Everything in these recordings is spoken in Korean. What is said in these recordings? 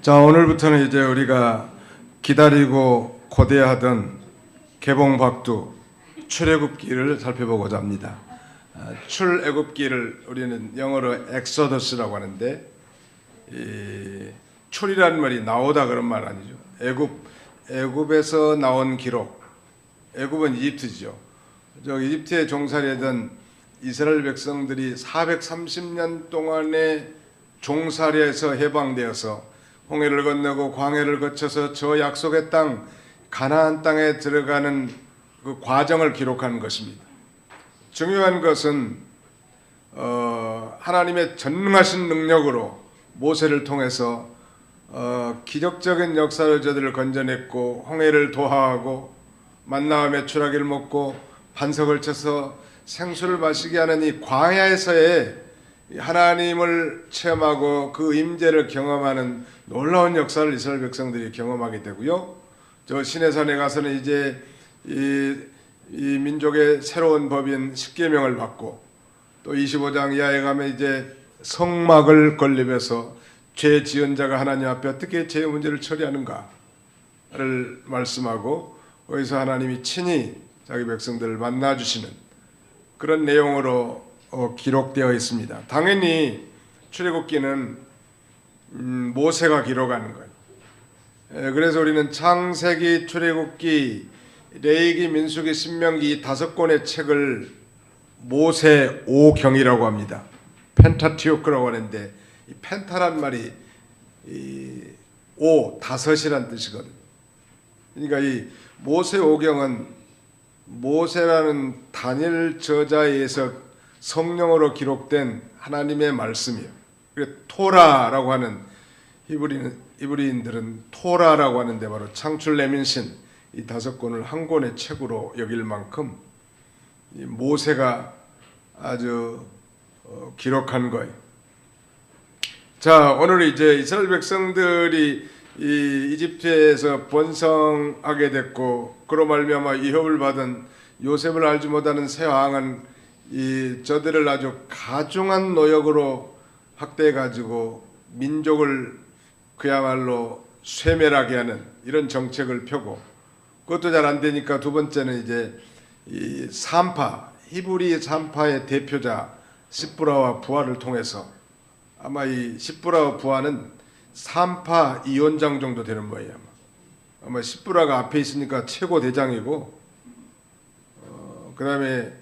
자, 오늘부터는 이제 우리가 기다리고 고대하던 개봉박두 출애굽기를 살펴보고자 합니다. 출애굽기를 우리는 영어로 엑소더스라고 하는데, 출이라는 말이 나오다 그런 말 아니죠. 애굽에서 나온 기록. 애굽은 이집트죠. 저 이집트에 종살이하던 이스라엘 백성들이 430년 동안의 종살이에서 해방되어서 홍해를 건너고 광해를 거쳐서 저 약속의 땅 가나안 땅에 들어가는 그 과정을 기록하는 것입니다. 중요한 것은 하나님의 전능하신 능력으로 모세를 통해서 기적적인 역사를 저들을 건져냈고, 홍해를 도하하고 만나와 메추라기를 먹고 반석을 쳐서 생수를 마시게 하는 이 광야에서의 하나님을 체험하고 그 임재를 경험하는 놀라운 역사를 이스라엘 백성들이 경험하게 되고요. 저 시내산에 가서는 이제 이 민족의 새로운 법인 십계명을 받고, 또 25장 이하에 가면 이제 성막을 건립해서 죄 지은 자가 하나님 앞에 어떻게 죄의 문제를 처리하는가를 말씀하고, 거기서 하나님이 친히 자기 백성들을 만나 주시는 그런 내용으로 기록되어 있습니다. 당연히 출애굽기는 모세가 기록하는 거예요. 그래서 우리는 창세기, 출애굽기, 레위기, 민수기, 신명기 이 5권의 책을 모세 오경이라고 합니다. 펜타티오크라고 하는데, 이 펜타란 말이 다섯이란 뜻이거든요. 그러니까 이 모세 오경은 모세라는 단일 저자에 의해서 성령으로 기록된 하나님의 말씀이에요. 토라라고 하는 히브리인들은 토라라고 하는데, 바로 창출 레민신 이 5권을 한 권의 책으로 여길 만큼 이 모세가 아주 기록한 거예요. 자, 오늘 이제 이스라엘 백성들이 이 이집트에서 번성하게 됐고, 그로 말미암아 위협을 받은 요셉을 알지 못하는 새 왕은 저들을 아주 가중한 노역으로 학대해 가지고 민족을 그야말로 쇠멸하게 하는 이런 정책을 펴고, 그것도 잘 안 되니까 두 번째는 이제 이 산파, 히브리 산파의 대표자 시브라와 부하를 통해서, 아마 이 시브라와 부하는 산파 이원장 정도 되는 거예요. 아마 시브라가 앞에 있으니까 최고 대장이고, 그 다음에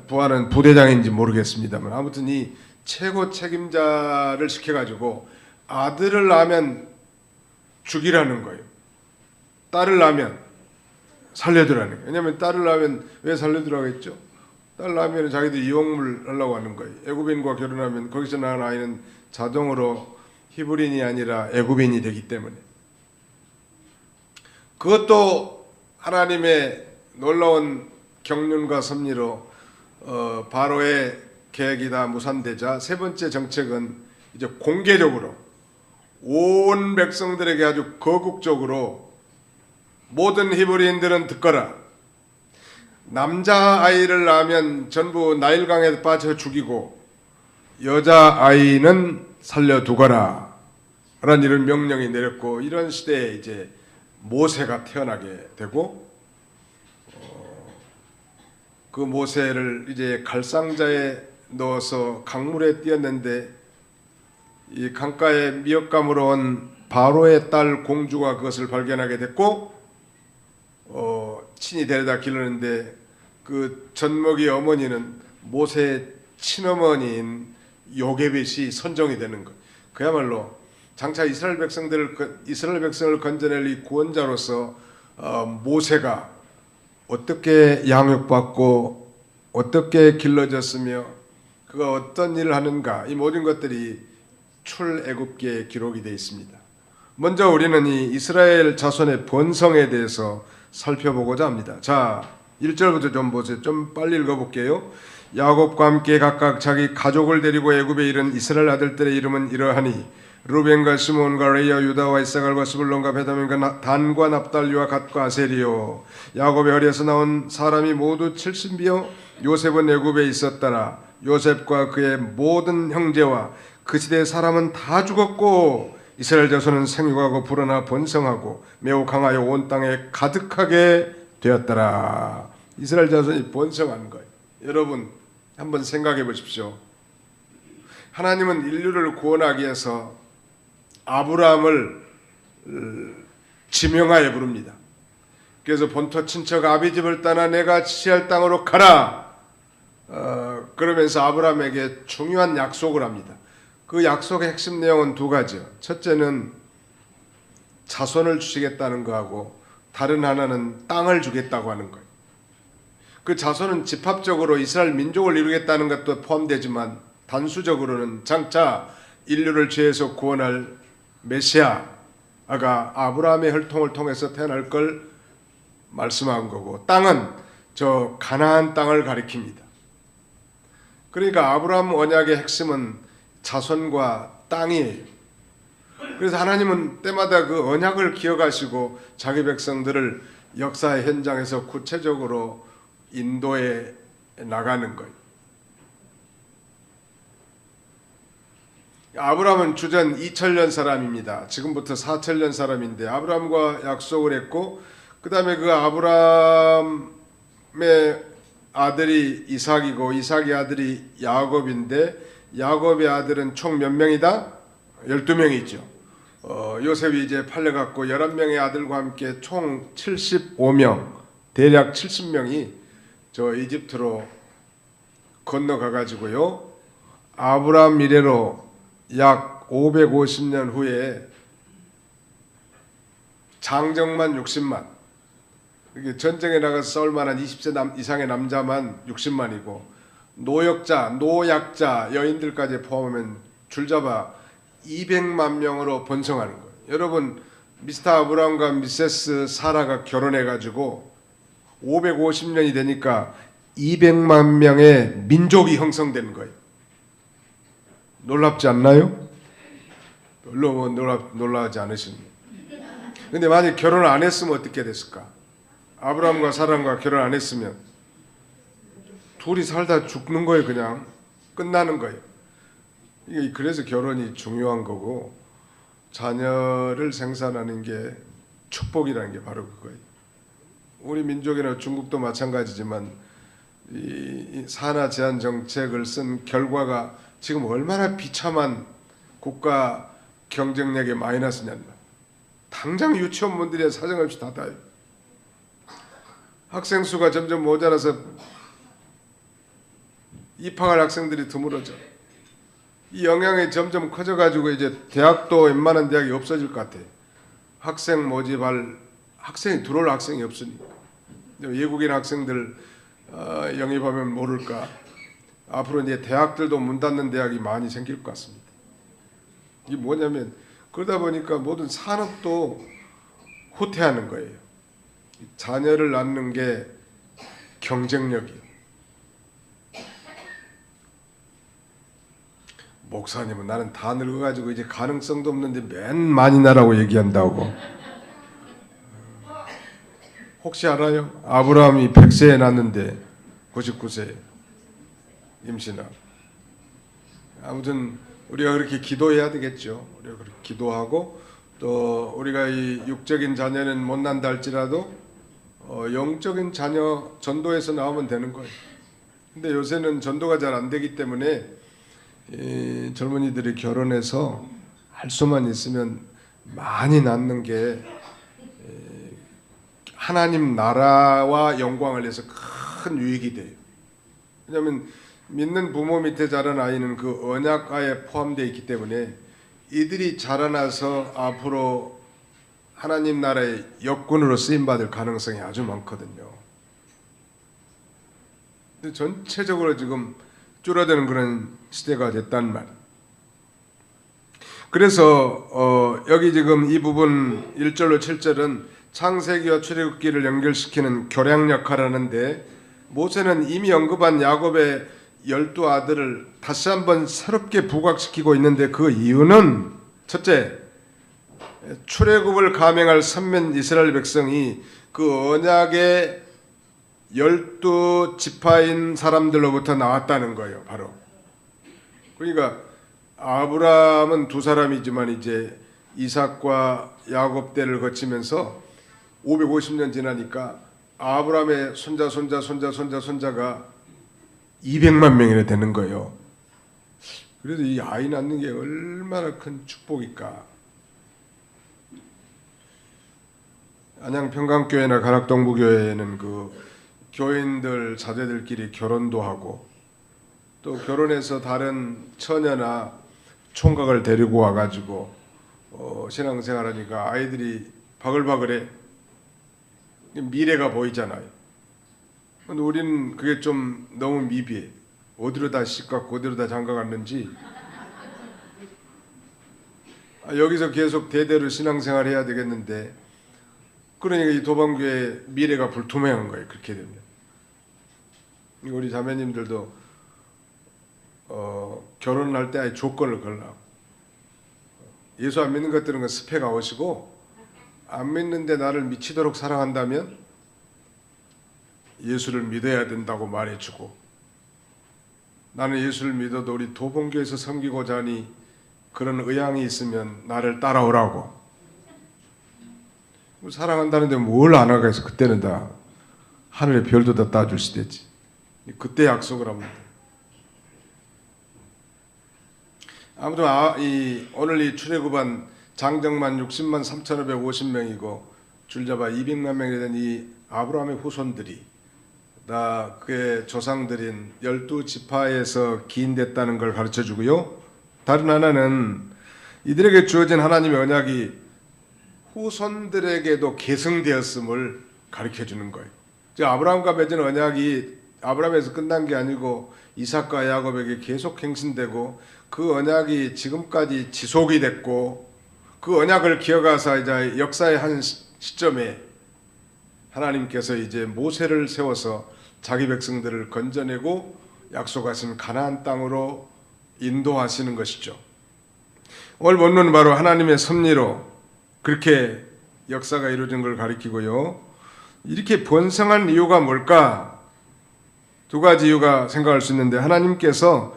부하는 부대장인지 모르겠습니다만, 아무튼 이 최고 책임자를 시켜가지고 아들을 낳으면 죽이라는 거예요. 딸을 낳으면 살려두라는 거예요. 왜냐하면 딸을 낳으면 왜 살려두라고 했죠? 딸 낳으면 자기들이 이용물 하려고 하는 거예요. 애굽인과 결혼하면 거기서 낳은 아이는 자동으로 히브리인이 아니라 애굽인이 되기 때문에. 그것도 하나님의 놀라운 경륜과 섭리로 바로의 계획이 다 무산되자, 세 번째 정책은 이제 공개적으로 온 백성들에게 아주 거국적으로 모든 히브리인들은 듣거라. 남자아이를 낳으면 전부 나일강에 빠져 죽이고 여자아이는 살려두거라 라는 이런 명령이 내렸고, 이런 시대에 이제 모세가 태어나게 되고, 그 모세를 이제 갈상자에 넣어서 강물에 띄었는데, 이 강가에 미역감으로 온 바로의 딸 공주가 그것을 발견하게 됐고, 친히 데려다 기르는데, 그 젖먹이 어머니는 모세의 친어머니인 요게벳이 선정이 되는 것. 그야말로 장차 이스라엘 백성을 건져낼 이 구원자로서 모세가 어떻게 양육받고 어떻게 길러졌으며 그가 어떤 일을 하는가, 이 모든 것들이 출애굽기에 기록이 되어 있습니다. 먼저 우리는 이 이스라엘 자손의 번성에 대해서 살펴보고자 합니다. 자, 1절부터 좀 보세요. 좀 빨리 읽어볼게요. 야곱과 함께 각각 자기 가족을 데리고 애굽에 이른 이스라엘 아들들의 이름은 이러하니, 루벤과 시몬과 레이와 유다와 이사갈과 스불론과 베냐민과 단과 납달리와 갓과 아셀이요. 야곱의 허리에서 나온 사람이 모두 70이요 요셉은 애굽에 있었더라. 요셉과 그의 모든 형제와 그 시대의 사람은 다 죽었고 이스라엘 자손은 생육하고 불어나 번성하고 매우 강하여 온 땅에 가득하게 되었더라. 이스라엘 자손이 번성한 거예요. 여러분 한번 생각해 보십시오. 하나님은 인류를 구원하기 위해서 아브라함을 지명하여 부릅니다. 그래서 본토 친척 아비집을 떠나 내가 지시할 땅으로 가라. 그러면서 아브라함에게 중요한 약속을 합니다. 그 약속의 핵심 내용은 두 가지요. 첫째는 자손을 주시겠다는 거하고 다른 하나는 땅을 주겠다고 하는 거예요. 그 자손은 집합적으로 이스라엘 민족을 이루겠다는 것도 포함되지만 단수적으로는 장차 인류를 죄에서 구원할 메시아가 아브라함의 혈통을 통해서 태어날 걸 말씀한 거고, 땅은 저 가나안 땅을 가리킵니다. 그러니까 아브라함 언약의 핵심은 자손과 땅이에요. 그래서 하나님은 때마다 그 언약을 기억하시고 자기 백성들을 역사의 현장에서 구체적으로 인도해 나가는 거예요. 아브라함은 주전 2000년 사람입니다. 지금부터 4000년 사람인데 아브라함과 약속을 했고, 그 다음에 그 아브라함의 아들이 이삭이고 이삭의 아들이 야곱인데, 야곱의 아들은 총 몇 명이다? 12명이 있죠. 요셉이 이제 팔려갖고 11명의 아들과 함께 총 75명, 대략 70명이 저 이집트로 건너가가지고요, 아브라함 이래로 약 550년 후에 장정만 60만, 전쟁에 나가서 싸울 만한 20세 이상의 남자만 60만이고 노역자, 노약자, 여인들까지 포함하면 줄잡아 200만 명으로 번성하는 거예요. 여러분, 미스터 아브라함과 미세스 사라가 결혼해가지고 550년이 되니까 200만 명의 민족이 형성된 거예요. 놀랍지 않나요? 별로 놀라지 않으십니까? 근데 만약 결혼을 안 했으면 어떻게 됐을까? 아브라함과 사람과 결혼 안 했으면 둘이 살다 죽는 거예요. 그냥 끝나는 거예요. 이게 그래서 결혼이 중요한 거고, 자녀를 생산하는 게 축복이라는 게 바로 그거예요. 우리 민족이나 중국도 마찬가지지만 이 산하 제한 정책을 쓴 결과가 지금 얼마나 비참한 국가 경쟁력의 마이너스냐면, 당장 유치원문들이 사정없이 닫아요. 학생 수가 점점 모자라서 입학할 학생들이 드물어져. 이 영향이 점점 커져가지고 이제 대학도 웬만한 대학이 없어질 것 같아. 학생 모집할 학생이 들어올 학생이 없으니까. 외국인 학생들 영입하면 모를까. 앞으로 이제 대학들도 문 닫는 대학이 많이 생길 것 같습니다. 이게 뭐냐면, 그러다 보니까 모든 산업도 후퇴하는 거예요. 자녀를 낳는 게 경쟁력이에요. 목사님은 나는 다 늙어가지고 이제 가능성도 없는데 맨 많이 나라고 얘기한다고. 혹시 알아요? 아브라함이 100세에 낳았는데 99세에 임신하고. 아무튼 우리가 그렇게 기도해야 되겠죠. 우리가 그렇게 기도하고, 또 우리가 이 육적인 자녀는 못 난다 할지라도 영적인 자녀 전도에서 나오면 되는 거예요. 근데 요새는 전도가 잘 안 되기 때문에 젊은이들이 결혼해서 할 수만 있으면 많이 낳는 게 하나님 나라와 영광을 위해서 큰 유익이 돼요. 왜냐하면 믿는 부모 밑에 자란 아이는 그 언약가에 포함되어 있기 때문에 이들이 자라나서 앞으로 하나님 나라의 역군으로 쓰임받을 가능성이 아주 많거든요. 근데 전체적으로 지금 줄어드는 그런 시대가 됐단 말이에요. 그래서 여기 지금 이 부분 1절로 7절은 창세기와 출애굽기를 연결시키는 교량 역할을 하는데, 모세는 이미 언급한 야곱의 12아들을 다시 한번 새롭게 부각시키고 있는데, 그 이유는 첫째, 출애굽을 감행할 선민 이스라엘 백성이 그 언약의 12지파인 사람들로부터 나왔다는 거예요. 바로 그러니까 아브라함은 두 사람이지만 이제 이삭과 야곱 때를 거치면서 550년 지나니까 아브라함의 손자가 200만 명이나 되는 거예요. 그래도 이 아이 낳는 게 얼마나 큰 축복일까. 안양 평강교회나 가락동부교회에는 그 교인들 자제들끼리 결혼도 하고 또 결혼해서 다른 처녀나 총각을 데리고 와가지고 신앙생활하니까 아이들이 바글바글해. 미래가 보이잖아요. 근데 우리는 그게 좀 너무 미비해. 어디로 다 씻갖고 어디로 다 장가갔는지. 여기서 계속 대대로 신앙생활 해야 되겠는데, 그러니까 이 도방교회 미래가 불투명한 거예요. 그렇게 되면 우리 자매님들도 결혼할 때 아예 조건을 걸라고. 예수 안 믿는 것들은 그 스펙 아웃이고, 안 믿는데 나를 미치도록 사랑한다면 예수를 믿어야 된다고 말해주고, 나는 예수를 믿어도 우리 도봉교에서 섬기고자 하니 그런 의향이 있으면 나를 따라오라고. 사랑한다는데 뭘 안 하겠어. 그때는 다 하늘의 별도 다 따줄 시대지. 그때 약속을 합니다. 아무튼 오늘 이 출애굽한 장정만 60만 3,550명이고 줄잡아 200만 명이 된 이 아브라함의 후손들이 다 그의 조상들인 12지파에서 기인됐다는 걸 가르쳐주고요. 다른 하나는 이들에게 주어진 하나님의 언약이 후손들에게도 계승되었음을 가르쳐주는 거예요. 즉 아브라함과 맺은 언약이 아브라함에서 끝난 게 아니고 이삭과 야곱에게 계속 행신되고, 그 언약이 지금까지 지속이 됐고, 그 언약을 기억하사 이제 역사의 한 시점에 하나님께서 이제 모세를 세워서 자기 백성들을 건져내고 약속하신 가나안 땅으로 인도하시는 것이죠. 오늘 본문은 바로 하나님의 섭리로 그렇게 역사가 이루어진 걸 가리키고요. 이렇게 번성한 이유가 뭘까? 두 가지 이유가 생각할 수 있는데, 하나님께서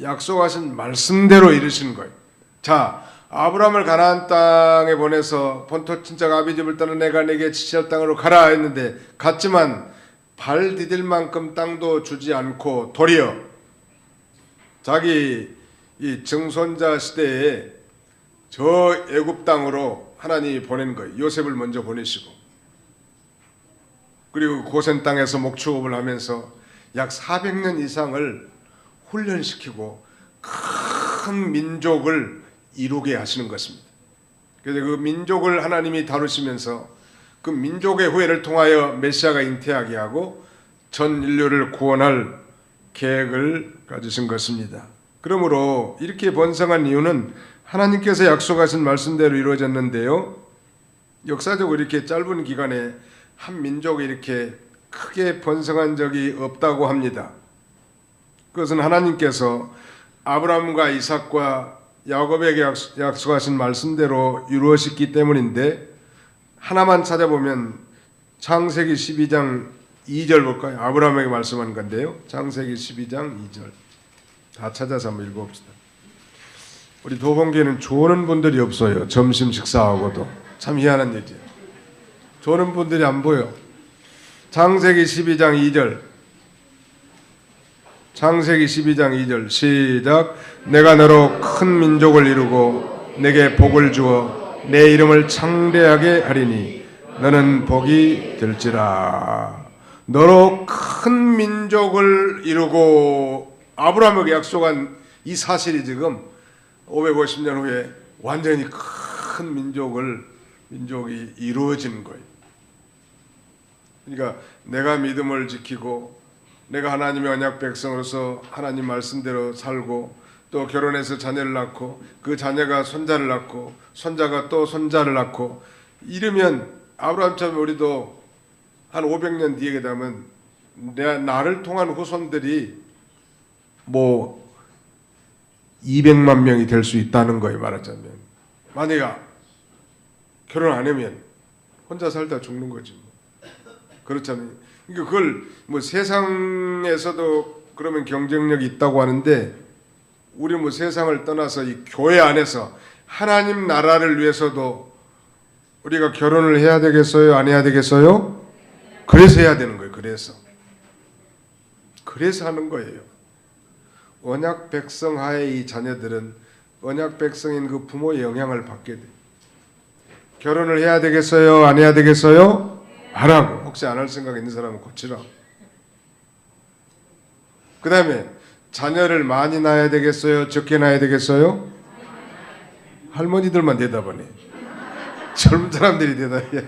약속하신 말씀대로 이루신 거예요. 자, 아브라함을 가나안 땅에 보내서 본토 친척 아비집을 떠나 내가 네게 지시할 땅으로 가라 했는데, 갔지만 발 디딜 만큼 땅도 주지 않고 도리어 자기 이 증손자 시대에 저 애굽 땅으로 하나님이 보낸 거예요. 요셉을 먼저 보내시고, 그리고 고센 땅에서 목축업을 하면서 약 400년 이상을 훈련시키고 큰 민족을 이루게 하시는 것입니다. 그래서 그 민족을 하나님이 다루시면서 그 민족의 후예를 통하여 메시아가 잉태하게 하고 전 인류를 구원할 계획을 가지신 것입니다. 그러므로 이렇게 번성한 이유는 하나님께서 약속하신 말씀대로 이루어졌는데요. 역사적으로 이렇게 짧은 기간에 한 민족이 이렇게 크게 번성한 적이 없다고 합니다. 그것은 하나님께서 아브라함과 이삭과 야곱에게 약속하신 말씀대로 이루어졌기 때문인데, 하나만 찾아보면 창세기 12장 2절 볼까요? 아브라함에게 말씀한 건데요. 창세기 12장 2절 다 찾아서 한번 읽어봅시다. 우리 도봉교회는 조는 분들이 없어요. 점심 식사하고도 참 희한한 일이에요. 조는 분들이 안 보여. 창세기 12장 2절, 창세기 12장 2절 시작. 내가 너로 큰 민족을 이루고 내게 복을 주어 내 이름을 창대하게 하리니 너는 복이 될지라. 너로 큰 민족을 이루고, 아브라함에게 약속한 이 사실이 지금 550년 후에 완전히 큰 민족이 이루어지는 거예요. 그러니까 내가 믿음을 지키고 내가 하나님의 언약 백성으로서 하나님 말씀대로 살고, 또 결혼해서 자녀를 낳고 그 자녀가 손자를 낳고 손자가 또 손자를 낳고 이러면, 아브라함처럼 우리도 한 500년 뒤에 되면 나를 통한 후손들이 뭐 200만 명이 될 수 있다는 거예요. 말하자면 만약에 결혼 안 하면 혼자 살다 죽는 거지 뭐. 그렇잖아요. 그러니까 그걸 뭐 세상에서도 그러면 경쟁력이 있다고 하는데, 우리 뭐 세상을 떠나서 이 교회 안에서 하나님 나라를 위해서도 우리가 결혼을 해야 되겠어요? 안 해야 되겠어요? 그래서 해야 되는 거예요. 그래서 하는 거예요. 언약 백성 하에 이 자녀들은 언약 백성인 그 부모의 영향을 받게 돼요. 결혼을 해야 되겠어요? 안 해야 되겠어요? 하라고. 혹시 안 할 생각 있는 사람은 고치라. 그 다음에 자녀를 많이 낳아야 되겠어요? 적게 낳아야 되겠어요? 할머니들만 대답하네. 젊은 사람들이 대답해.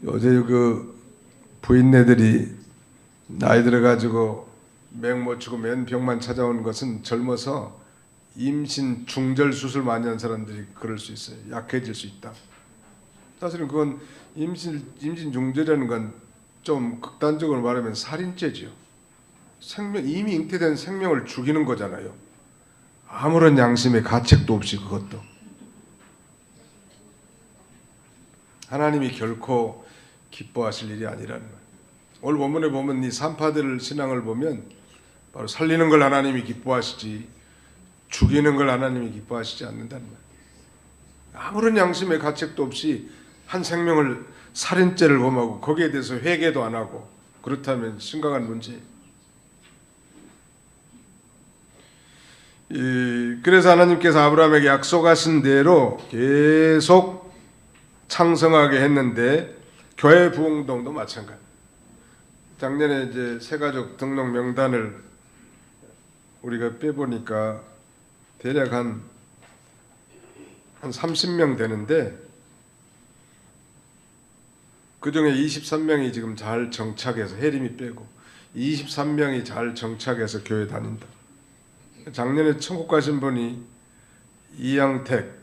요새 그 부인네들이 나이 들어가지고 맹 못 치고 맨병만 찾아오는 것은 젊어서 임신 중절 수술 많이 한 사람들이 그럴 수 있어요. 약해질 수 있다. 사실은 그건 임신 중절이라는 건 좀 극단적으로 말하면 살인죄지요. 이미 잉태된 생명을 죽이는 거잖아요. 아무런 양심의 가책도 없이 그것도. 하나님이 결코 기뻐하실 일이 아니라는 거예요. 오늘 본문에 보면 이 산파들 신앙을 보면 바로 살리는 걸 하나님이 기뻐하시지 죽이는 걸 하나님이 기뻐하시지 않는다는 거예요. 아무런 양심의 가책도 없이 한 생명을 살인죄를 범하고 거기에 대해서 회개도 안 하고 그렇다면 심각한 문제예요. 그래서 하나님께서 아브라함에게 약속하신 대로 계속 창성하게 했는데 교회 부흥동도 마찬가지. 작년에 이제 새가족 등록 명단을 우리가 빼보니까 대략 한 30명 되는데 그 중에 23명이 지금 잘 정착해서 해림이 빼고 23명이 잘 정착해서 교회 다닌다. 작년에 천국 가신 분이 이양택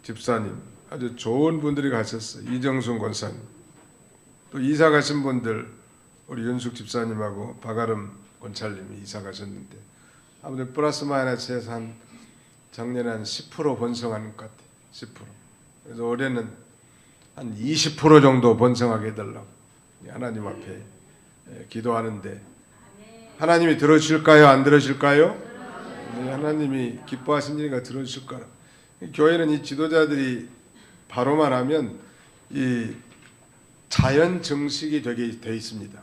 집사님, 아주 좋은 분들이 가셨어요. 이정순 권사님, 또 이사 가신 분들 우리 윤숙 집사님하고 박아름 권찰님이 이사 가셨는데 아무튼 플러스 마이너스해서 한 작년에 한 10% 번성하는 것 같아요. 10%. 그래서 올해는 한 20% 정도 번성하게 해달라고 하나님 앞에 기도하는데 하나님이 들어주실까요? 안 들어주실까요? 네, 하나님이 기뻐하신 일이니까 들어주실 거라. 교회는 이 지도자들이 바로만 하면 이 자연 정식이 되게 돼 있습니다.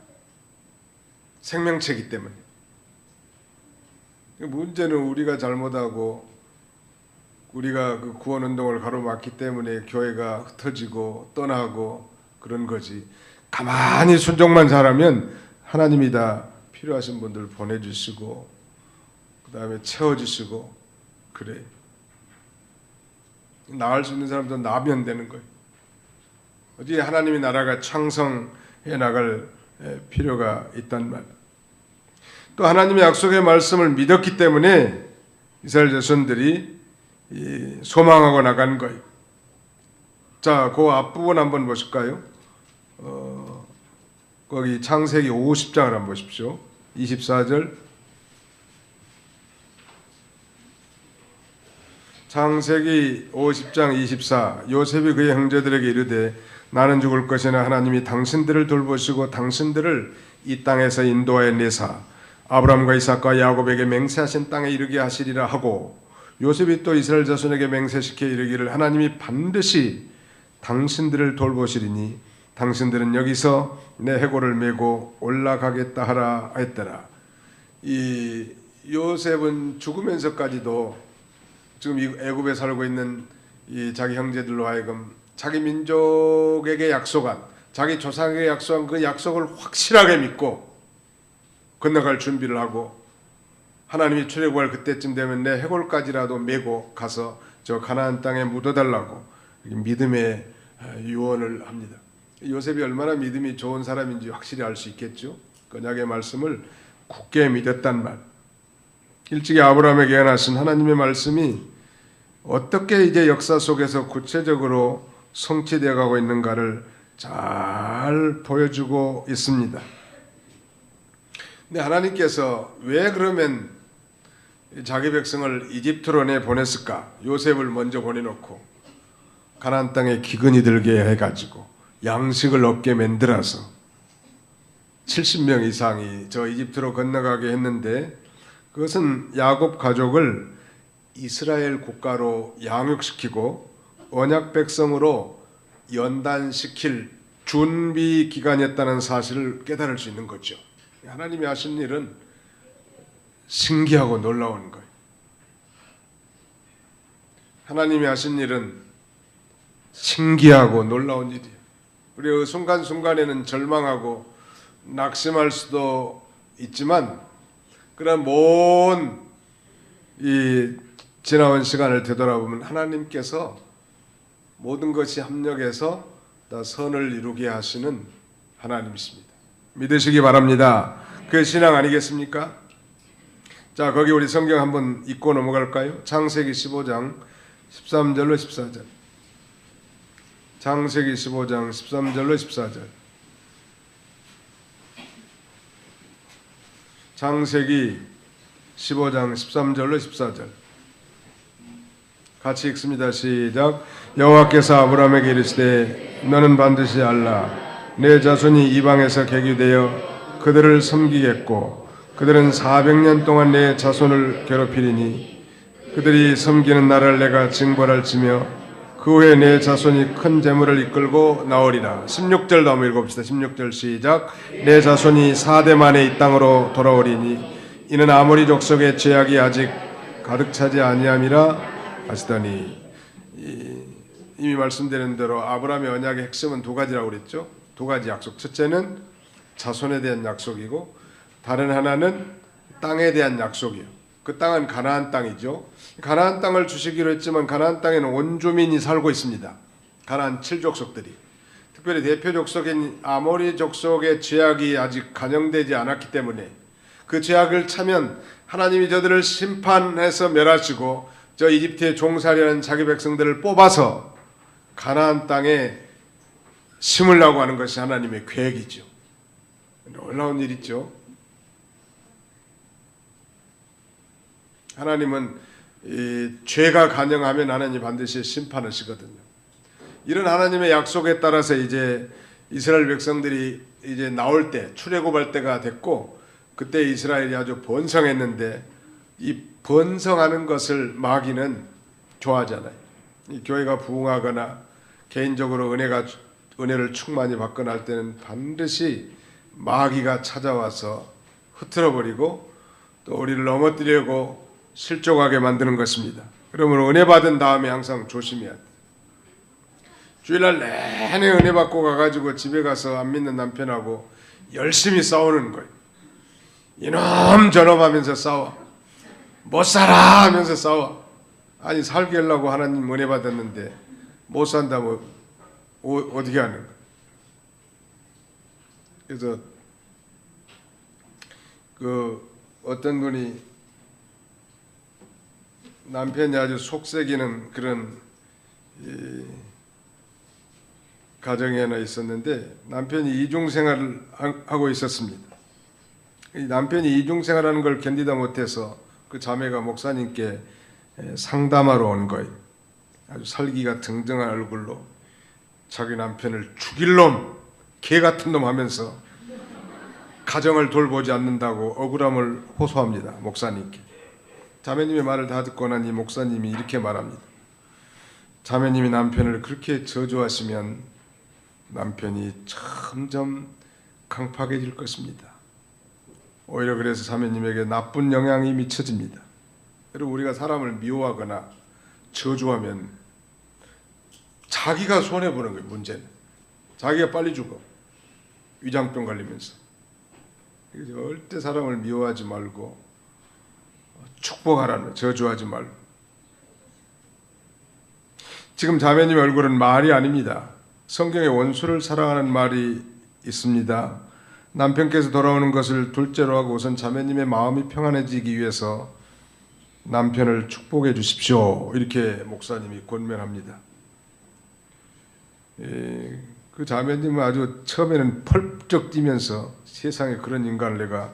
생명체이기 때문에. 문제는 우리가 잘못하고 우리가 그 구원운동을 가로막기 때문에 교회가 흩어지고 떠나고 그런 거지. 가만히 순종만 잘하면 하나님이 다 필요하신 분들 보내주시고 그 다음에 채워주시고 그래. 나을 수 있는 사람도 나면 되는 거예요. 어디 하나님의 나라가 창성해 나갈 필요가 있단 말. 또 하나님의 약속의 말씀을 믿었기 때문에 이스라엘 자손들이 소망하고 나간 거예요. 자, 그 앞부분 한번 보실까요? 거기 창세기 50장을 한번 보십시오. 24절. 창세기 50장 24. 요셉이 그의 형제들에게 이르되 나는 죽을 것이나 하나님이 당신들을 돌보시고 당신들을 이 땅에서 인도하여 내사 아브라함과 이삭과 야곱에게 맹세하신 땅에 이르게 하시리라 하고 요셉이 또 이스라엘 자손에게 맹세시켜 이르기를 하나님이 반드시 당신들을 돌보시리니 당신들은 여기서 내 해골을 메고 올라가겠다 하라 했더라. 이 요셉은 죽으면서까지도 지금 애굽에 살고 있는 이 자기 형제들로 하여금 자기 민족에게 약속한 자기 조상에게 약속한 그 약속을 확실하게 믿고 건너갈 준비를 하고 하나님이 출애굽할 그때쯤 되면 내 해골까지라도 메고 가서 저 가나안 땅에 묻어달라고 믿음의 유언을 합니다. 요셉이 얼마나 믿음이 좋은 사람인지 확실히 알 수 있겠죠. 언약의 말씀을 굳게 믿었단 말. 일찍이 아브라함에게 예언하신 하나님의 말씀이 어떻게 이제 역사 속에서 구체적으로 성취되어 가고 있는가를 잘 보여주고 있습니다. 근데 하나님께서 왜 그러면 자기 백성을 이집트로 내보냈을까? 요셉을 먼저 보내놓고 가나안 땅에 기근이 들게 해가지고 양식을 얻게 만들어서 70명 이상이 저 이집트로 건너가게 했는데 그것은 야곱 가족을 이스라엘 국가로 양육시키고 언약 백성으로 연단시킬 준비 기간이었다는 사실을 깨달을 수 있는 거죠. 하나님이 하신 일은 신기하고 놀라운 거예요. 하나님이 하신 일은 신기하고 놀라운 일이에요. 우리가 순간순간에는 절망하고 낙심할 수도 있지만 그런 먼 이 지나온 시간을 되돌아보면 하나님께서 모든 것이 합력해서 다 선을 이루게 하시는 하나님이십니다. 믿으시기 바랍니다. 그 신앙 아니겠습니까? 자, 거기 우리 성경 한번 읽고 넘어갈까요? 창세기 15장 13절로 14절. 창세기 15장 13절로 14절. 창세기 15장 13절로 14절. 같이 읽습니다. 시작. 여호와께서 아브라함에게 이르시되 너는 반드시 알라. 내 자손이 이방에서 계기되어 그들을 섬기겠고 그들은 400년 동안 내 자손을 괴롭히리니 그들이 섬기는 나라를 내가 징벌할지며 그 후에 내 자손이 큰 재물을 이끌고 나오리라. 16절 한번 읽어봅시다. 16절 시작. 내 자손이 4대 만에 이 땅으로 돌아오리니 이는 아모리 족속의 죄악이 아직 가득 차지 아니함이라 하시더니, 이미 말씀드린 대로 아브라함의 언약의 핵심은 두 가지라고 그랬죠. 두 가지 약속. 첫째는 자손에 대한 약속이고 다른 하나는 땅에 대한 약속이에요. 그 땅은 가나안 땅이죠. 가나안 땅을 주시기로 했지만 가나안 땅에는 원주민이 살고 있습니다. 가나안 7족속들이. 특별히 대표 족속인 아모리 족속의 죄악이 아직 간영되지 않았기 때문에 그 죄악을 차면 하나님이 저들을 심판해서 멸하시고 저 이집트에 종살이하는 자기 백성들을 뽑아서 가나안 땅에 심으려고 하는 것이 하나님의 계획이죠. 놀라운 일이죠. 하나님은 이 죄가 간영하면 하나님이 반드시 심판하시거든요. 이런 하나님의 약속에 따라서 이제 이스라엘 백성들이 이제 나올 때, 출애굽할 때가 됐고, 그때 이스라엘이 아주 번성했는데 이 번성하는 것을 마귀는 좋아하잖아요. 이 교회가 부흥하거나 개인적으로 은혜를 충만히 받거나 할 때는 반드시 마귀가 찾아와서 흐트러버리고 또 우리를 넘어뜨리려고 실족하게 만드는 것입니다. 그러므로 은혜 받은 다음에 항상 조심해야 돼요. 주일날 내내 은혜 받고 가가지고 집에 가서 안 믿는 남편하고 열심히 싸우는 거예요. 이놈 저놈 하면서 싸워. 못 살아 하면서 싸워. 아니 살게 하려고 하나님 은혜 받았는데 못 산다면 어떻게 하는 거예요. 그래서 그 어떤 분이 남편이 아주 속색이는 그런 가정에 하나 있었는데 남편이 이중생활을 하고 있었습니다. 남편이 이중생활하는 걸 견디다 못해서 그 자매가 목사님께 상담하러 온 거예요. 아주 살기가 등등한 얼굴로 자기 남편을 죽일 놈, 개 같은 놈 하면서 가정을 돌보지 않는다고 억울함을 호소합니다. 목사님께. 자매님의 말을 다 듣고 나니 목사님이 이렇게 말합니다. 자매님이 남편을 그렇게 저주하시면 남편이 점점 강팍해질 것입니다. 오히려 그래서 자매님에게 나쁜 영향이 미쳐집니다. 그리고 우리가 사람을 미워하거나 저주하면 자기가 손해보는 거예요. 문제는 자기가 빨리 죽어. 위장병 걸리면서. 절대 사람을 미워하지 말고 축복하라는, 저주하지 말고. 지금 자매님 얼굴은 말이 아닙니다. 성경에 원수를 사랑하는 말이 있습니다. 남편께서 돌아오는 것을 둘째로 하고 우선 자매님의 마음이 평안해지기 위해서 남편을 축복해 주십시오. 이렇게 목사님이 권면합니다. 그 자매님은 아주 처음에는 펄쩍 뛰면서 세상에 그런 인간을 내가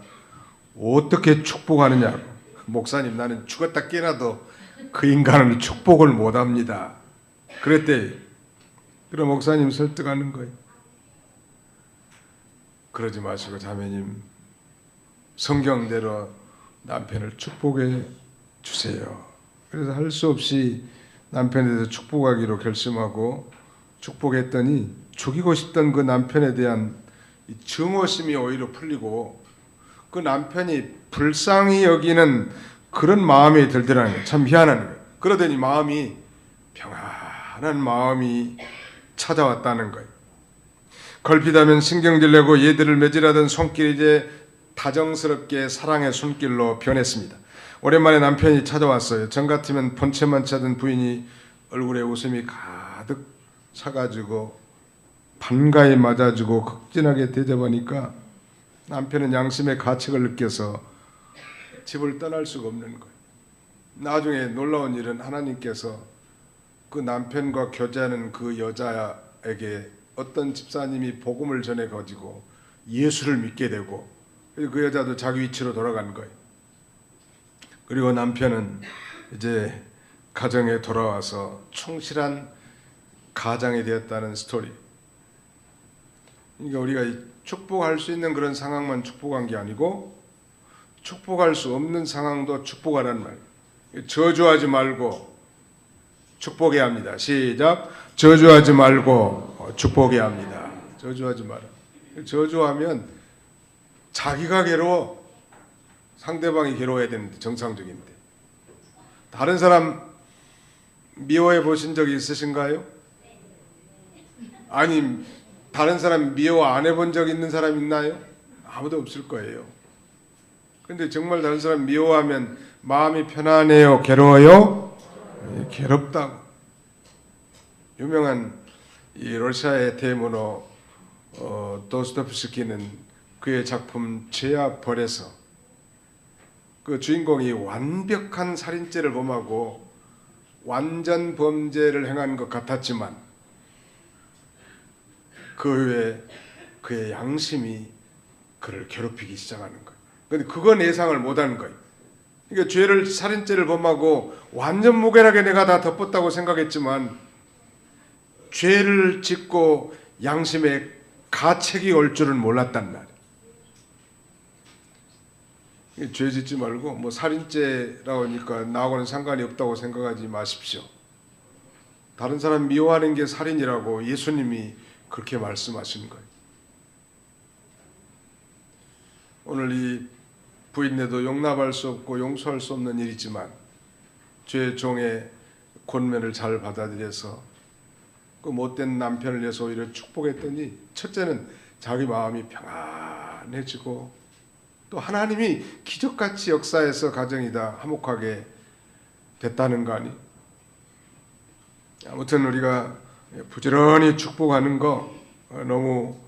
어떻게 축복하느냐고. 목사님, 나는 죽었다 깨어나도 그 인간을 축복을 못합니다. 그랬대. 그럼 목사님 설득하는 거예요. 그러지 마시고 자매님 성경대로 남편을 축복해 주세요. 그래서 할 수 없이 남편에 대해서 축복하기로 결심하고 축복했더니 죽이고 싶던 그 남편에 대한 이 증오심이 오히려 풀리고 그 남편이 불쌍히 여기는 그런 마음이 들더라는 거예요. 참 희한한 거예요. 그러더니 마음이 평안한 마음이 찾아왔다는 거예요. 걸핏하면 신경질 내고 얘들을 매질하던 손길이 이제 다정스럽게 사랑의 손길로 변했습니다. 오랜만에 남편이 찾아왔어요. 전 같으면 본체만 찾은 부인이 얼굴에 웃음이 가득 차가지고 반가이 맞아주고 극진하게 대접하니까 남편은 양심의 가책을 느껴서 집을 떠날 수가 없는 거예요. 나중에 놀라운 일은 하나님께서 그 남편과 교제하는 그 여자에게 어떤 집사님이 복음을 전해 가지고 예수를 믿게 되고 그 여자도 자기 위치로 돌아간 거예요. 그리고 남편은 이제 가정에 돌아와서 충실한 가장이 되었다는 스토리. 그러니까 우리가 축복할 수 있는 그런 상황만 축복한 게 아니고 축복할 수 없는 상황도 축복하라는 말이에요. 저주하지 말고 축복해야 합니다. 시작. 저주하지 말고 축복해야 합니다. 저주하지 마라. 저주하면 자기가 괴로워, 상대방이 괴로워야 되는데 정상적인데. 다른 사람 미워해 보신 적이 있으신가요? 아니, 다른 사람 미워 안 해본 적 있는 사람 있나요? 아무도 없을 거예요. 근데 정말 다른 사람 미워하면 마음이 편안해요? 괴로워요? 괴롭다고. 유명한 이 러시아의 대문호 도스토옙스키는 그의 작품 죄와 벌에서 그 주인공이 완벽한 살인죄를 범하고 완전 범죄를 행한 것 같았지만 그 후에 그의 양심이 그를 괴롭히기 시작하는 거예요. 그런데 그건 예상을 못하는 거예요. 그러니까 죄를 살인죄를 범하고 완전 무결하게 내가 다 덮었다고 생각했지만 죄를 짓고 양심에 가책이 올 줄은 몰랐단 말이에요. 죄 짓지 말고 뭐 살인죄라고 하니까 나하고는 상관이 없다고 생각하지 마십시오. 다른 사람 미워하는 게 살인이라고 예수님이 그렇게 말씀하시는 거예요. 오늘 이 부인네도 용납할 수 없고 용서할 수 없는 일이지만 죄 종의 권면을 잘 받아들여서 그 못된 남편을 위해서 오히려 축복했더니 첫째는 자기 마음이 평안해지고 또 하나님이 기적같이 역사해서 가정이 다 화목하게 됐다는 거 아니? 아무튼 우리가 부지런히 축복하는 거 너무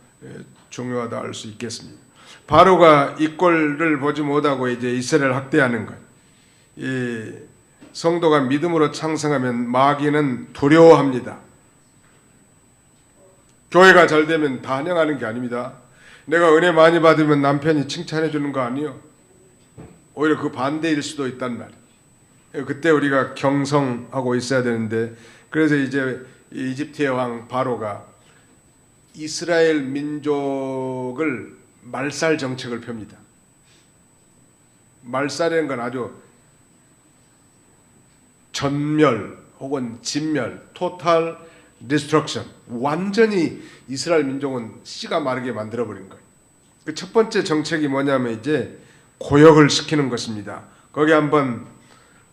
중요하다 할 수 있겠습니다. 바로가 이 꼴을 보지 못하고 이제 이스라엘을 학대하는 것. 이 성도가 믿음으로 창성하면 마귀는 두려워합니다. 교회가 잘 되면 다 환영하는 게 아닙니다. 내가 은혜 많이 받으면 남편이 칭찬해 주는 거 아니요. 오히려 그 반대일 수도 있단 말이에요. 그때 우리가 경성하고 있어야 되는데 그래서 이제 이집트의 왕 바로가 이스라엘 민족을 말살 정책을 펴니다. 말살이라는 건 아주 전멸 혹은 진멸, 토탈 디스트럭션, 완전히 이스라엘 민족은 씨가 마르게 만들어버린 거예요. 그 첫 번째 정책이 뭐냐면 이제 고역을 시키는 것입니다. 거기 한번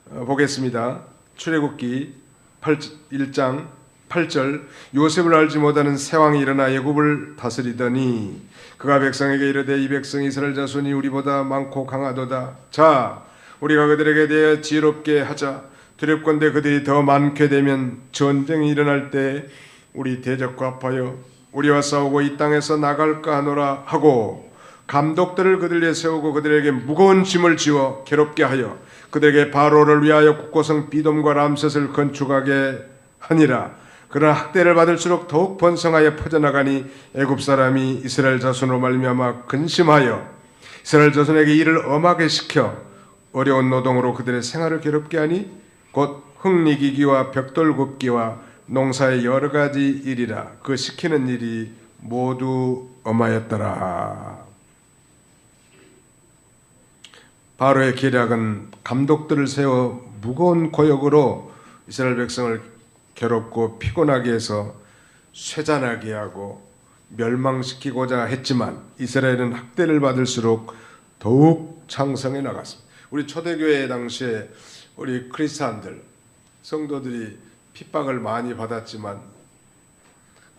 보겠습니다. 출애굽기 1장 8절. 요셉을 알지 못하는 새 왕이 일어나 애굽을 다스리더니 그가 백성에게 이르되 이 백성 이스라엘 자손이 우리보다 많고 강하도다. 자, 우리가 그들에게 대해 지혜롭게 하자. 두렵건대 그들이 더 많게 되면 전쟁이 일어날 때 우리 대적과 합하여 우리와 싸우고 이 땅에서 나갈까 하노라 하고 감독들을 그들 위에 세우고 그들에게 무거운 짐을 지워 괴롭게 하여 그들에게 바로를 위하여 국고성 비돔과 람셋을 건축하게 하니라. 그러나 학대를 받을수록 더욱 번성하여 퍼져나가니 애굽 사람이 이스라엘 자손으로 말미암아 근심하여 이스라엘 자손에게 일을 엄하게 시켜 어려운 노동으로 그들의 생활을 괴롭게 하니 곧 흙리기기와 벽돌 굽기와 농사의 여러 가지 일이라. 그 시키는 일이 모두 엄하였더라. 바로의 계략은 감독들을 세워 무거운 고역으로 이스라엘 백성을 괴롭고 피곤하게 해서 쇠잔하게 하고 멸망시키고자 했지만 이스라엘은 학대를 받을수록 더욱 창성해 나갔습니다. 우리 초대교회 당시에 우리 크리스찬들 성도들이 핍박을 많이 받았지만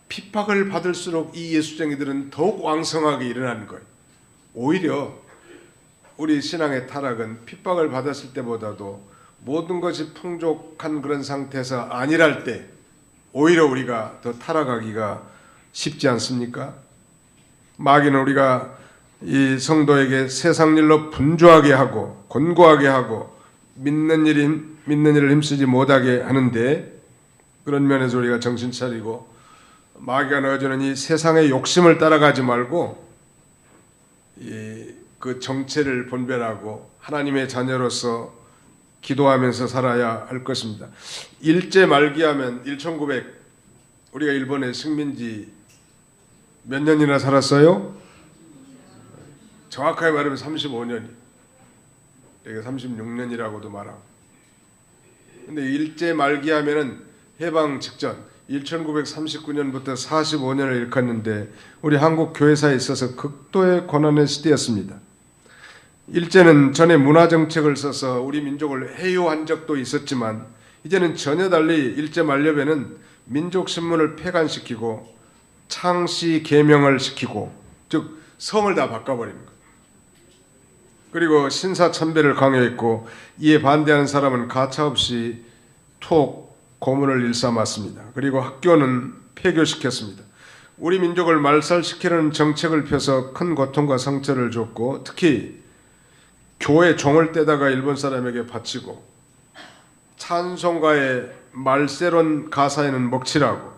핍박을 받을수록 이 예수쟁이들은 더욱 왕성하게 일어나는 거예요. 오히려 우리 신앙의 타락은 핍박을 받았을 때보다도 모든 것이 풍족한 그런 상태에서 안일할 때 오히려 우리가 더 타락하기가 쉽지 않습니까? 마귀는 우리가 이 성도에게 세상 일로 분주하게 하고 곤고하게 하고 믿는 일을 힘쓰지 못하게 하는데, 그런 면에서 우리가 정신 차리고 마귀가 넣어주는 이 세상의 욕심을 따라가지 말고 그 정체를 분별하고 하나님의 자녀로서 기도하면서 살아야 할 것입니다. 일제 말기하면 1900 우리가 일본에 식민지 몇 년이나 살았어요? 정확하게 말하면 35년이. 여기 36년이라고도 말하고. 근데 일제 말기하면은 해방 직전 1939년부터 45년을 일컫는데 우리 한국 교회사에 있어서 극도의 고난의 시대였습니다. 일제는 전에 문화 정책을 써서 우리 민족을 해요한 적도 있었지만 이제는 전혀 달리 일제 만렙에는 민족 신문을 폐간시키고 창씨 개명을 시키고, 즉 성을 다 바꿔버린 거예요. 그리고 신사참배를 강요했고 이에 반대하는 사람은 가차없이 투옥 고문을 일삼았습니다. 그리고 학교는 폐교시켰습니다. 우리 민족을 말살시키는 정책을 펴서 큰 고통과 상처를 줬고, 특히 교회 종을 떼다가 일본 사람에게 바치고 찬송가의 말세론 가사에는 먹칠하고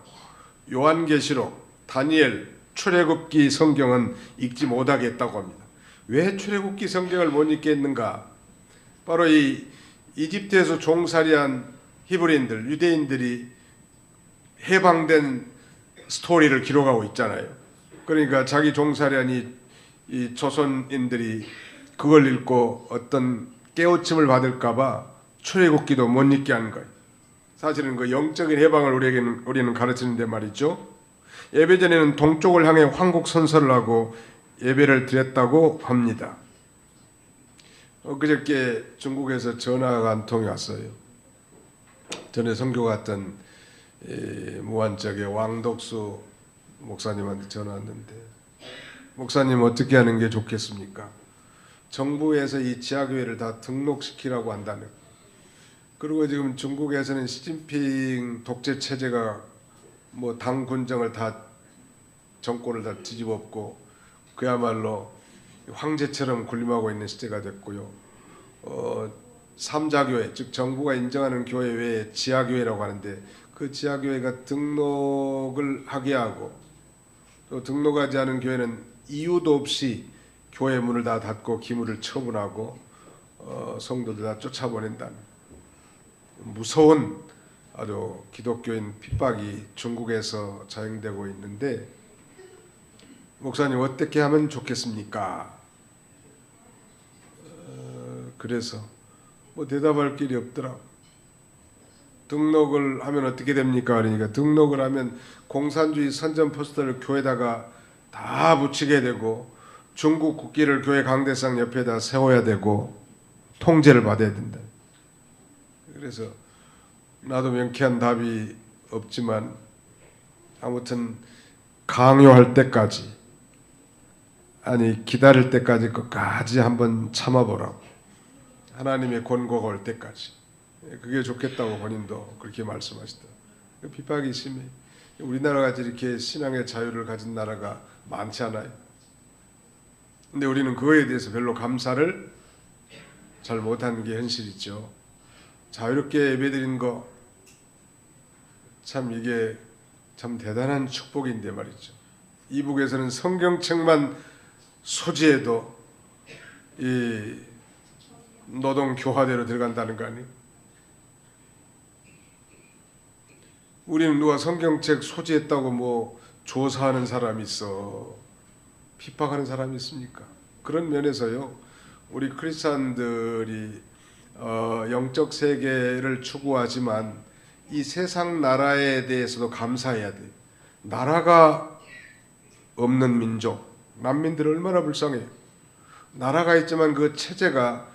요한계시록, 다니엘, 출애굽기 성경은 읽지 못하게 했다고 합니다. 왜 출애굽기 성경을 못 읽게 했는가? 바로 이 이집트에서 종살이한 히브리인들, 유대인들이 해방된 스토리를 기록하고 있잖아요. 그러니까 자기 종살이한 이 조선인들이 그걸 읽고 어떤 깨우침을 받을까봐 출애굽기도 못 읽게 하는 거예요. 사실은 그 영적인 해방을 우리는 가르치는데 말이죠. 예배 전에는 동쪽을 향해 황국 선서를 하고 예배를 드렸다고 합니다. 그저께 중국에서 전화가 한 통이 왔어요. 전에 선교 갔던 무안짝의 왕덕수 목사님한테 전화 왔는데, 목사님 어떻게 하는 게 좋겠습니까? 정부에서 이 지하교회를 다 등록시키라고 한다는. 그리고 지금 중국에서는 시진핑 독재 체제가 뭐 당 군정을 다 정권을 다 뒤집었고 그야말로 황제처럼 군림하고 있는 시대가 됐고요. 삼자교회, 즉 정부가 인정하는 교회 외에 지하교회라고 하는데 그 지하교회가 등록을 하게 하고, 또 등록하지 않은 교회는 이유도 없이 교회 문을 다 닫고 기물을 처분하고 성도들 다 쫓아보낸다는 무서운 아주 기독교인 핍박이 중국에서 자행되고 있는데, 목사님 어떻게 하면 좋겠습니까? 그래서 뭐 대답할 길이 없더라. 등록을 하면 어떻게 됩니까? 그러니까 등록을 하면 공산주의 선전 포스터를 교회에다가 다 붙이게 되고 중국 국기를 교회 강대상 옆에다 세워야 되고 통제를 받아야 된다. 그래서 나도 명쾌한 답이 없지만 아무튼 강요할 때까지, 아니 기다릴 때까지 끝까지 한번 참아보라고. 하나님의 권고가 올 때까지. 그게 좋겠다고 본인도 그렇게 말씀하시더라고요. 핍박이 심해. 우리나라같이 이렇게 신앙의 자유를 가진 나라가 많지 않아요. 근데 우리는 그거에 대해서 별로 감사를 잘 못하는 게 현실이죠. 자유롭게 예배드린 거 참 이게 참 대단한 축복인데 말이죠. 이북에서는 성경책만 소지해도 이 노동 교화대로 들어간다는 거 아니에요? 우리는 누가 성경책 소지했다고 뭐 조사하는 사람이 있어, 핍박하는 사람이 있습니까? 그런 면에서요, 우리 크리스천들이 영적 세계를 추구하지만 이 세상 나라에 대해서도 감사해야 돼. 나라가 없는 민족, 난민들 얼마나 불쌍해요. 나라가 있지만 그 체제가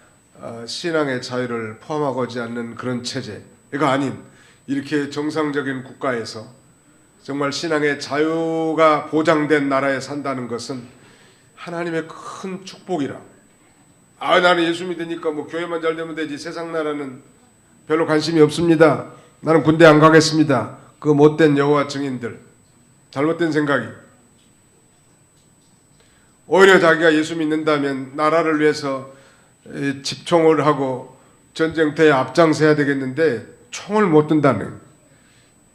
신앙의 자유를 포함하지 않는 그런 체제가 아닌 이렇게 정상적인 국가에서 정말 신앙의 자유가 보장된 나라에 산다는 것은 하나님의 큰 축복이라. 나는 예수 믿으니까 뭐 교회만 잘 되면 되지 세상 나라는 별로 관심이 없습니다. 나는 군대 안 가겠습니다. 그 못된 여호와 증인들, 잘못된 생각이. 오히려 자기가 예수 믿는다면 나라를 위해서 집총을 하고 전쟁터에 앞장서야 되겠는데 총을 못 든다는,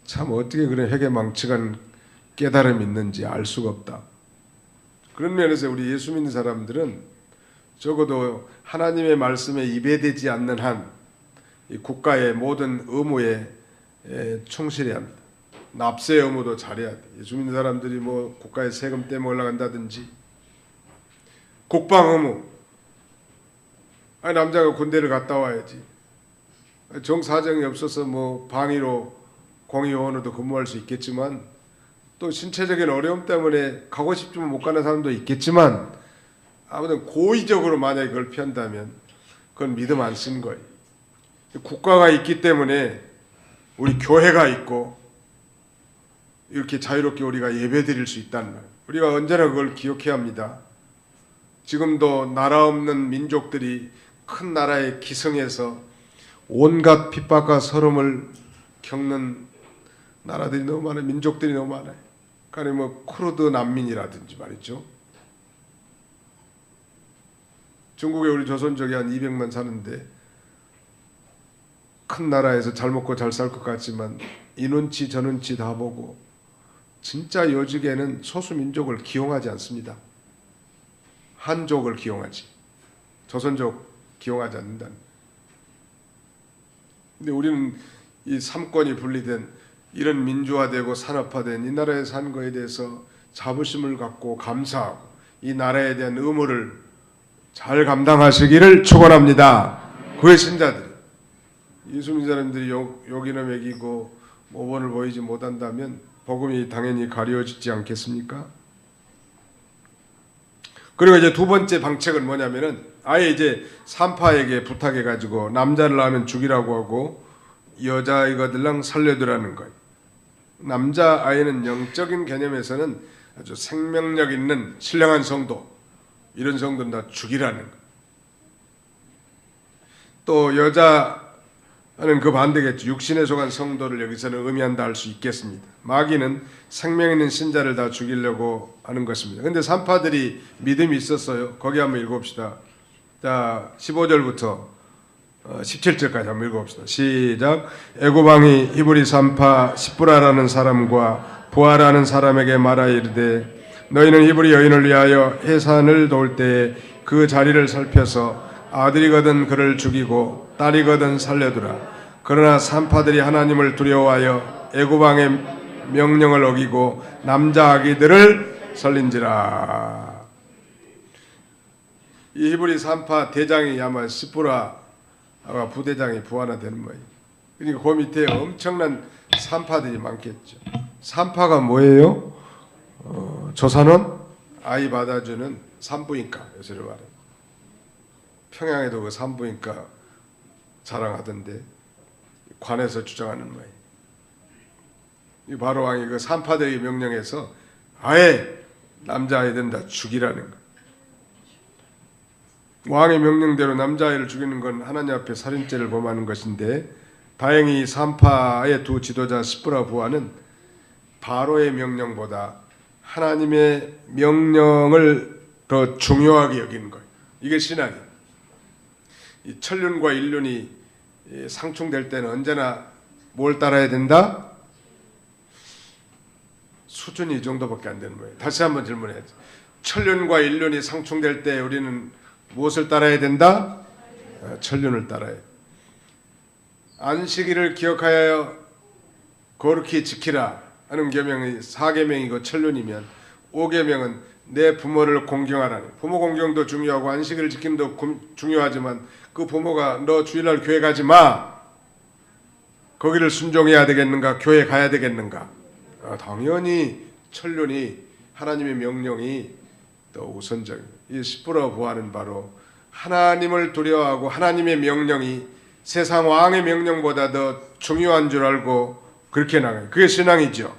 참 어떻게 그런 회개망측한 깨달음이 있는지 알 수가 없다. 그런 면에서 우리 예수 믿는 사람들은 적어도 하나님의 말씀에 입에되지 않는 한 이 국가의 모든 의무에 충실해야 합니다. 납세 의무도 잘해야 돼. 예수 믿는 사람들이 뭐 국가의 세금 때문에 올라간다든지, 국방 의무. 남자가 군대를 갔다 와야지. 정사정이 없어서 뭐 방위로 공의요원으로도 근무할 수 있겠지만, 또 신체적인 어려움 때문에 가고 싶지만 못 가는 사람도 있겠지만, 아무튼 고의적으로 만약에 그걸 피한다면 그건 믿음 안 쓴 거예요. 국가가 있기 때문에 우리 교회가 있고 이렇게 자유롭게 우리가 예배드릴 수 있다는 거예요. 우리가 언제나 그걸 기억해야 합니다. 지금도 나라 없는 민족들이 큰 나라에 기성해서 온갖 핍박과 서름을 겪는 나라들이 너무 많아요. 민족들이 너무 많아요. 그러니까 뭐 쿠르드 난민이라든지 말이죠. 중국에 우리 조선족이 한 200만 사는데 큰 나라에서 잘 먹고 잘 살 것 같지만 이 눈치 저 눈치 다 보고 진짜 요직에는 소수민족을 기용하지 않습니다. 한족을 기용하지, 조선족 기용하지 않는다. 근데 우리는 이 삼권이 분리된 이런 민주화되고 산업화된 이 나라에 산 거에 대해서 자부심을 갖고 감사하고 이 나라에 대한 의무를 잘 감당하시기를 축원합니다. 그의 신자들, 예수 믿는 사람들이 욕이나 먹이고 모범을 보이지 못한다면 복음이 당연히 가려지지 않겠습니까? 그리고 이제 두 번째 방책은 뭐냐면은 아예 이제 산파에게 부탁해가지고 남자를 낳으면 죽이라고 하고 여자아이거들랑 살려두라는 거예요. 남자아이는 영적인 개념에서는 아주 생명력 있는 신령한 성도, 이런 성도는 다 죽이라는 거예요. 또 여자는 그 반대겠죠. 육신에 속한 성도를 여기서는 의미한다 할 수 있겠습니다. 마귀는 생명 있는 신자를 다 죽이려고 하는 것입니다. 그런데 산파들이 믿음이 있었어요. 거기 한번 읽어봅시다. 자, 15절부터 17절까지 한번 읽어봅시다. 시작. 애고방이 히브리 산파 시브라라는 사람과 부하라는 사람에게 말하여 이르되 너희는 히브리 여인을 위하여 해산을 도울 때에 그 자리를 살펴서 아들이거든 그를 죽이고 딸이거든 살려두라. 그러나 산파들이 하나님을 두려워하여 애고방의 명령을 어기고 남자 아기들을 살린지라. 이 히브리 산파 대장이 아마 시브라가 부대장이 부하나되는 거예요. 그러니까 그 밑에 엄청난 산파들이 많겠죠. 산파가 뭐예요? 조선은 아이 받아주는 산부인과, 요새를 말해. 평양에도 그 산부인과 자랑하던데 관에서 주장하는 거예요. 이 바로 왕이 그 산파들의 명령에서 아예 남자아이들은 다 죽이라는 거예요. 왕의 명령대로 남자아이를 죽이는 건 하나님 앞에 살인죄를 범하는 것인데, 다행히 산파의 두 지도자 시브라 부하는 바로의 명령보다 하나님의 명령을 더 중요하게 여기는 거예요. 이게 신앙이에요. 이 천륜과 인륜이 상충될 때는 언제나 뭘 따라야 된다? 수준이 이 정도밖에 안 되는 거예요. 다시 한번 질문해야지. 천륜과 인륜이 상충될 때 우리는 무엇을 따라야 된다? 천륜을 따라야 돼. 안식일을 기억하여 거룩히 지키라 하는 계명이 4계명이고 천륜이면 5계명은 내 부모를 공경하라니. 부모 공경도 중요하고 안식일을 지킴도 중요하지만 그 부모가 너 주일날 교회 가지 마. 거기를 순종해야 되겠는가? 교회 가야 되겠는가? 당연히 천륜이 하나님의 명령이 더 우선적이에요. 이 십부러 부하는 바로 하나님을 두려워하고 하나님의 명령이 세상 왕의 명령보다 더 중요한 줄 알고 그렇게 나가요. 그게 신앙이죠.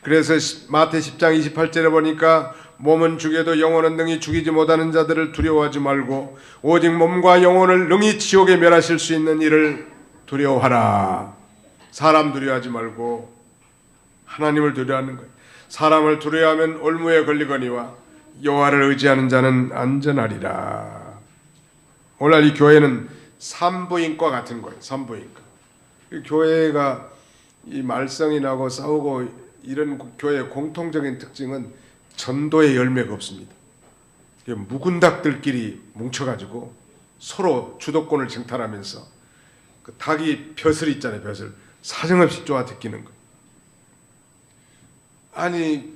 그래서 마태 10장 28절에 보니까 몸은 죽여도 영혼은 능히 죽이지 못하는 자들을 두려워하지 말고 오직 몸과 영혼을 능히 지옥에 멸하실 수 있는 이를 두려워하라. 사람 두려워하지 말고 하나님을 두려워하는 거예요. 사람을 두려워하면 올무에 걸리거니와 여호와를 의지하는 자는 안전하리라. 오늘 이 교회는 산부인과 같은 거예요. 산부인과. 교회가 이 말썽이 나고 싸우고 이런 교회의 공통적인 특징은 전도의 열매가 없습니다. 묵은 닭들끼리 뭉쳐가지고 서로 주도권을 쟁탈하면서 그 닭이 벼슬 있잖아요. 벼슬. 사정없이 쪼아 듣기는 거예요. 아니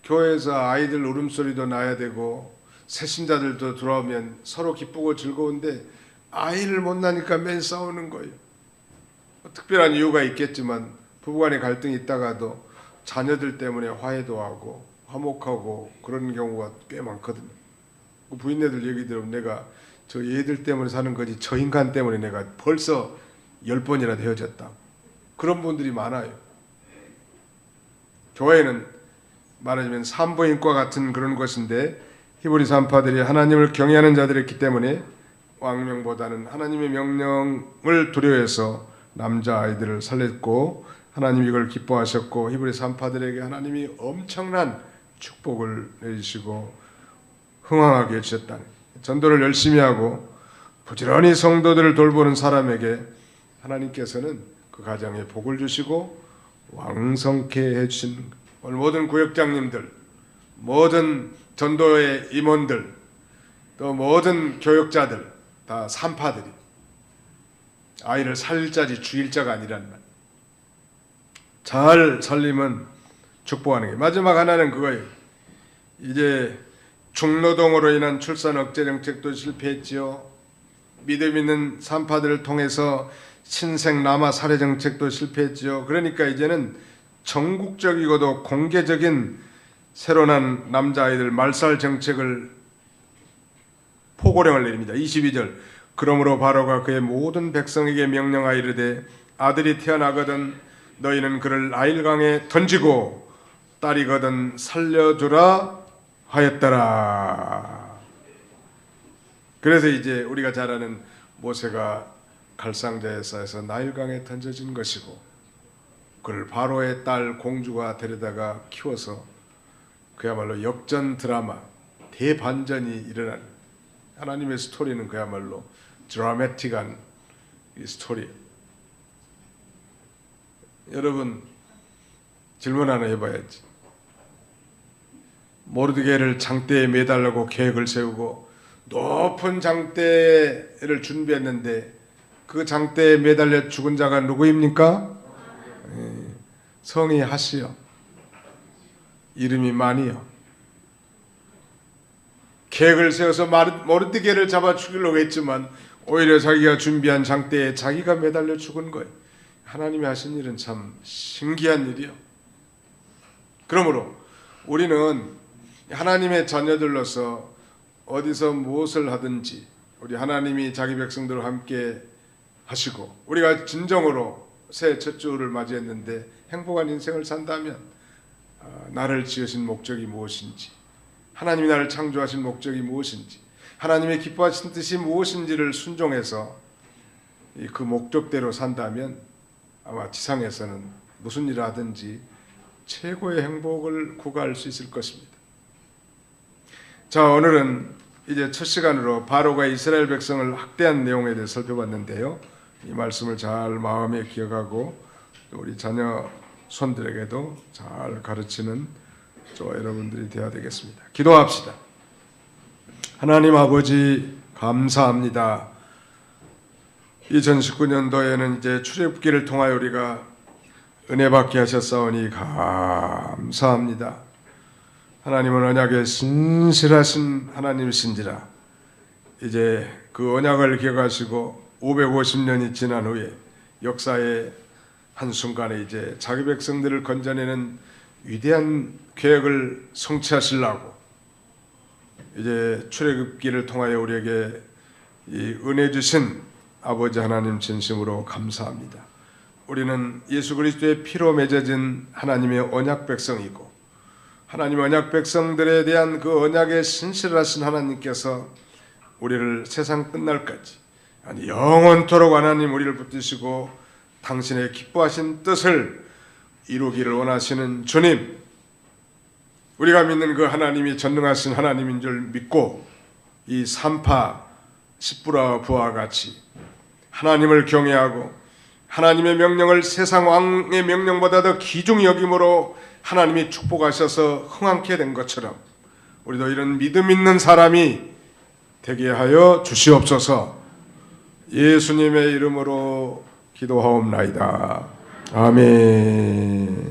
교회에서 아이들 울음소리도 나야 되고 새신자들도 들어오면 서로 기쁘고 즐거운데 아이를 못 낳으니까 맨 싸우는 거예요. 특별한 이유가 있겠지만 부부간의 갈등이 있다가도 자녀들 때문에 화해도 하고 화목하고 그런 경우가 꽤 많거든요. 부인네들 얘기 들으면 내가 저 얘들 때문에 사는 거지 저 인간 때문에 내가 벌써 10번이나 헤어졌다. 그런 분들이 많아요. 교회는 말하자면 산부인과 같은 그런 것인데 히브리 산파들이 하나님을 경외하는 자들이었기 때문에 왕명보다는 하나님의 명령을 두려워해서 남자아이들을 살렸고 하나님이 이걸 기뻐하셨고 히브리 산파들에게 하나님이 엄청난 축복을 내주시고 흥왕하게 해주셨다. 전도를 열심히 하고 부지런히 성도들을 돌보는 사람에게 하나님께서는 그 가정에 복을 주시고 왕성케 해주신 오늘 모든 구역장님들, 모든 전도의 임원들, 또 모든 교역자들 다 산파들이 아이를 살릴 자지 죽일 자가 아니라는 말. 잘 살리면 축복하는 게 마지막 하나는 그거예요. 이제 중노동으로 인한 출산 억제 정책도 실패했지요. 믿음 있는 산파들을 통해서 신생 남아 살해 정책도 실패했지요. 그러니까 이제는 전국적이고도 공개적인 새로 난 남자아이들 말살 정책을 포고령을 내립니다. 22절 그러므로 바로가 그의 모든 백성에게 명령하여 이르되 아들이 태어나거든 너희는 그를 나일강에 던지고 딸이거든 살려주라 하였더라. 그래서 이제 우리가 잘 아는 모세가 갈상자에서 나일강에 던져진 것이고 그를 바로의 딸 공주가 데려다가 키워서 그야말로 역전 드라마 대반전이 일어난 하나님의 스토리는 그야말로 드라마틱한 스토리. 여러분 질문 하나 해봐야지. 모르드게를 장대에 매달라고 계획을 세우고 높은 장대를 준비했는데 그 장대에 매달려 죽은 자가 누구입니까? 성이 하시요. 이름이 마니요. 계획을 세워서 모르드게를 잡아 죽이려고 했지만 오히려 자기가 준비한 장대에 자기가 매달려 죽은 거예요. 하나님이 하신 일은 참 신기한 일이요. 그러므로 우리는 하나님의 자녀들로서 어디서 무엇을 하든지 우리 하나님이 자기 백성들과 함께 하시고 우리가 진정으로 새해 첫 주를 맞이했는데 행복한 인생을 산다면 나를 지으신 목적이 무엇인지 하나님이 나를 창조하신 목적이 무엇인지 하나님의 기뻐하신 뜻이 무엇인지를 순종해서 그 목적대로 산다면 아마 지상에서는 무슨 일을 하든지 최고의 행복을 구가할 수 있을 것입니다. 자, 오늘은 이제 첫 시간으로 바로가 이스라엘 백성을 학대한 내용에 대해 살펴봤는데요. 이 말씀을 잘 마음에 기억하고 또 우리 자녀 손들에게도 잘 가르치는 저와 여러분들이 되어야 되겠습니다. 기도합시다. 하나님 아버지 감사합니다. 2019년도에는 이제 출애굽기를 통하여 우리가 은혜 받게 하셨사오니 감사합니다. 하나님은 언약에 신실하신 하나님이신지라. 이제 그 언약을 기억하시고 550년이 지난 후에 역사의 한순간에 이제 자기 백성들을 건져내는 위대한 계획을 성취하시려고 이제 출애굽기를 통하여 우리에게 이 은혜 주신 아버지 하나님 진심으로 감사합니다. 우리는 예수 그리스도의 피로 맺어진 하나님의 언약 백성이고, 하나님 언약 백성들에 대한 그 언약에 신실하신 하나님께서 우리를 세상 끝날까지, 아니 영원토록 하나님 우리를 붙드시고 당신의 기뻐하신 뜻을 이루기를 원하시는 주님, 우리가 믿는 그 하나님이 전능하신 하나님인 줄 믿고 이 산파 십부라 부와 같이 하나님을 경외하고 하나님의 명령을 세상 왕의 명령보다 더 귀중히 여김으로 하나님이 축복하셔서 흥왕케 된 것처럼 우리도 이런 믿음 있는 사람이 되게 하여 주시옵소서. 예수님의 이름으로 기도하옵나이다. 아멘.